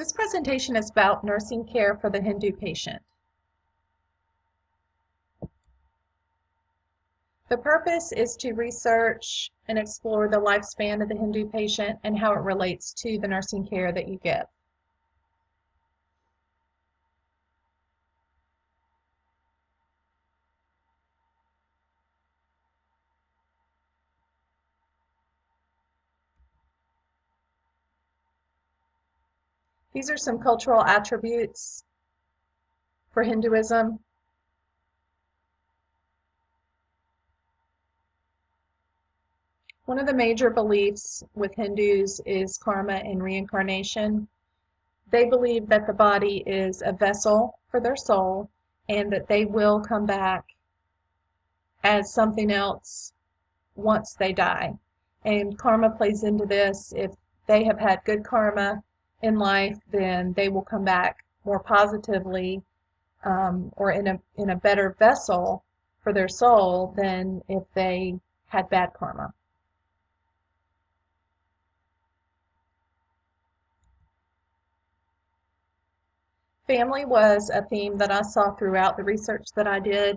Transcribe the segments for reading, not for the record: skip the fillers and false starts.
This presentation is about nursing care for the Hindu patient. The purpose is to research and explore the lifespan of the Hindu patient and how it relates to the nursing care that you get. These are some cultural attributes for Hinduism. One of the major beliefs with Hindus is karma and reincarnation. They believe that the body is a vessel for their soul and that they will come back as something else once they die. And karma plays into this. If they have had good karma in life, then they will come back more positively or in a better vessel for their soul than if they had bad karma. Family was a theme that I saw throughout the research that I did.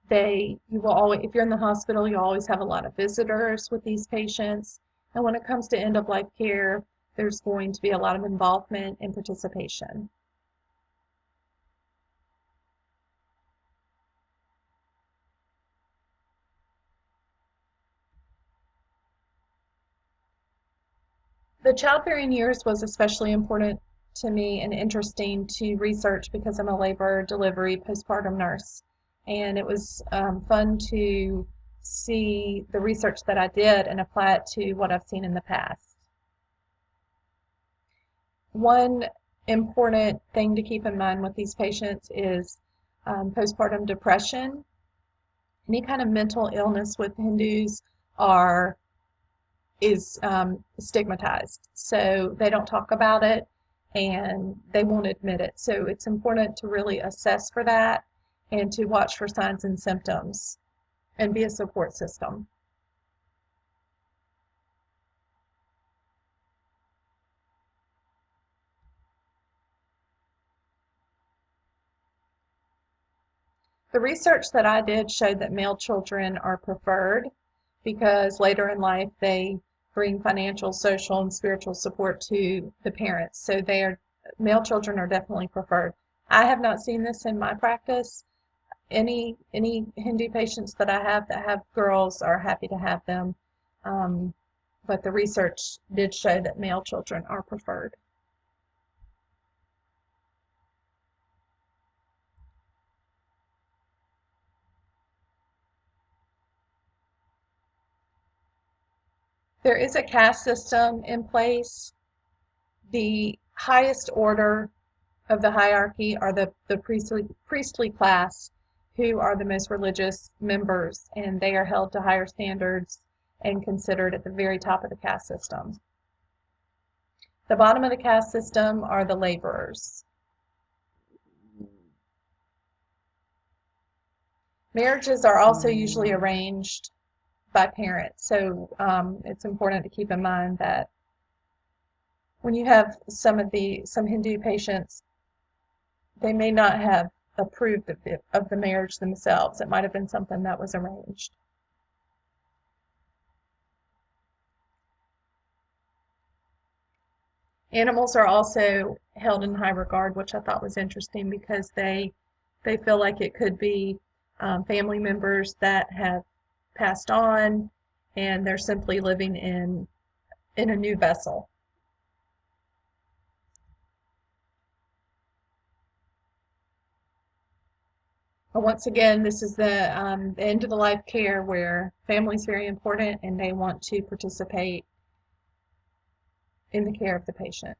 You will always, if you're in the hospital, you always have a lot of visitors with these patients. And when it comes to end-of-life care, there's going to be a lot of involvement and participation. The childbearing years was especially important to me and interesting to research because I'm a labor, delivery, postpartum nurse. And it was fun to see the research that I did and apply it to what I've seen in the past. One important thing to keep in mind with these patients is postpartum depression. Any kind of mental illness with Hindus is stigmatized. So they don't talk about it and they won't admit it. So it's important to really assess for that and to watch for signs and symptoms and be a support system. The research that I did showed that male children are preferred because later in life they bring financial, social, and spiritual support to the parents. So male children are definitely preferred. I have not seen this in my practice. Any Hindu patients that I have that have girls are happy to have them, but the research did show that male children are preferred. There is a caste system in place. The highest order of the hierarchy are the priestly class, who are the most religious members, and they are held to higher standards and considered at the very top of the caste system. The bottom of the caste system are the laborers. Marriages are also usually arranged by parents, so it's important to keep in mind that when you have some Hindu patients, they may not have approved of the marriage themselves. It might have been something that was arranged. Animals are also held in high regard, which I thought was interesting because they feel like it could be family members that have passed on and they're simply living in a new vessel. But once again, this is the end of the life care where family is very important and they want to participate in the care of the patient.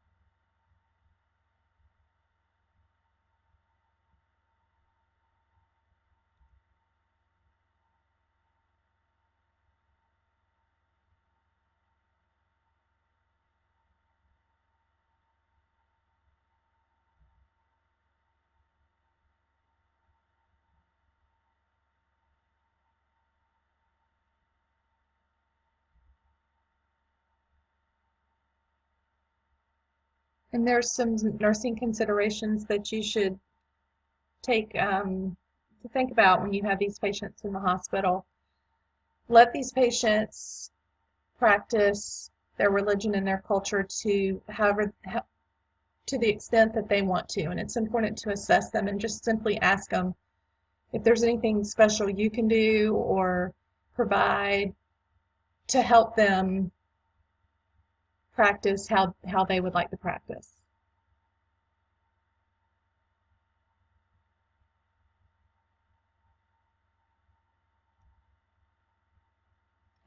And there's some nursing considerations that you should take to think about when you have these patients in the hospital. Let these patients practice their religion and their culture to to the extent that they want to, and it's important to assess them and just simply ask them if there's anything special you can do or provide to help them practice how they would like to practice.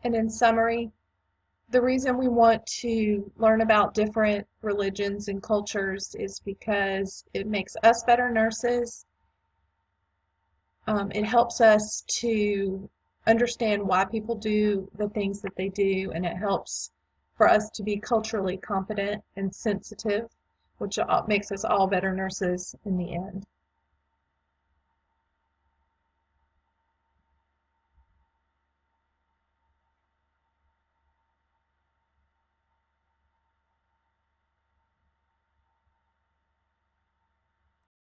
And in summary, the reason we want to learn about different religions and cultures is because it makes us better nurses. It helps us to understand why people do the things that they do, and it helps for us to be culturally competent and sensitive, which makes us all better nurses in the end.